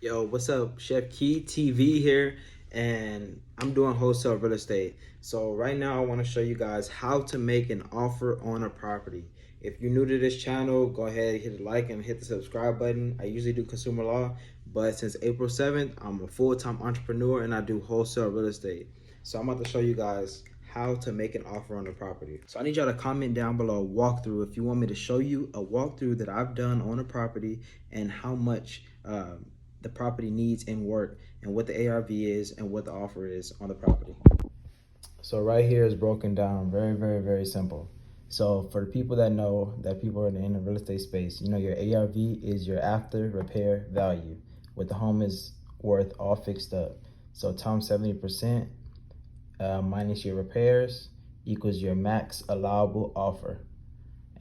Yo, what's up? Chef Key TV here, and I'm doing wholesale real estate. So right now I want to show you guys how to make an offer on a property. If you're new to this channel, go ahead, hit the like and hit the subscribe button. I usually do consumer law, but since April 7th, I'm a full-time entrepreneur and I do wholesale real estate. So I'm about to show you guys how to make an offer on a property. So I need y'all to comment down below a walkthrough if you want me to show you a walkthrough that I've done on a property and how much the property needs in work and what the ARV is and what the offer is on the property. So right here is broken down very simple. So for the people that know that people are in the real estate space, you know your ARV is your after repair value, what the home is worth all fixed up. So times 70% minus your repairs equals your max allowable offer,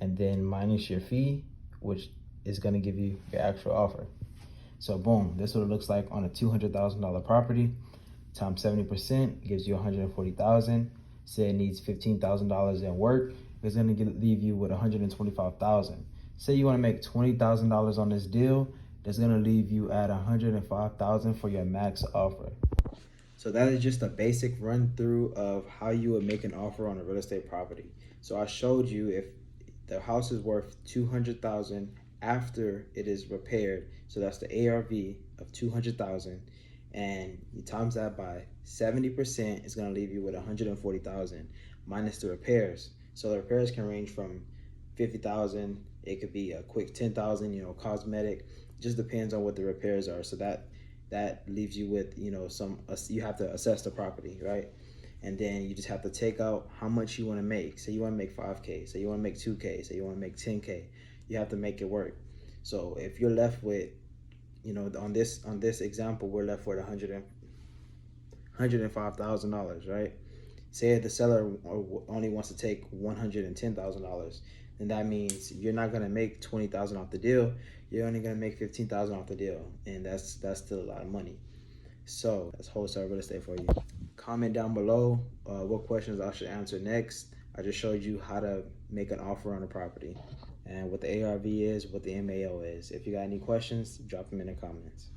and then minus your fee, which is going to give you your actual offer. So boom, this is what it looks like on a $200,000 property. Times 70% gives you $140,000. Say it needs $15,000 in work, it's gonna leave you with $125,000. Say you wanna make $20,000 on this deal, that's gonna leave you at $105,000 for your max offer. So that is just a basic run through of how you would make an offer on a real estate property. So I showed you if the house is worth $200,000 after it is repaired, so that's the ARV of $200,000, and you times that by 70%, is going to leave you with $140,000 minus the repairs. So the repairs can range from $50,000, it could be a quick $10,000, you know, cosmetic, just depends on what the repairs are. So that leaves you with, you know, you have to assess the property, right? And then you just have to take out how much you want to make. Say you want to make 5K, say you want to make 2K, say you want to make 10K. You have to make it work. So if you're left with, you know, on this example, we're left with $105,000, right? Say the seller only wants to take $110,000, then that means you're not gonna make $20,000 off the deal. You're only gonna make $15,000 off the deal, and that's still a lot of money. So that's wholesale real estate for you. Comment down below what questions I should answer next. I just showed you how to make an offer on a property and what the ARV is, what the MAO is. If you got any questions, drop them in the comments.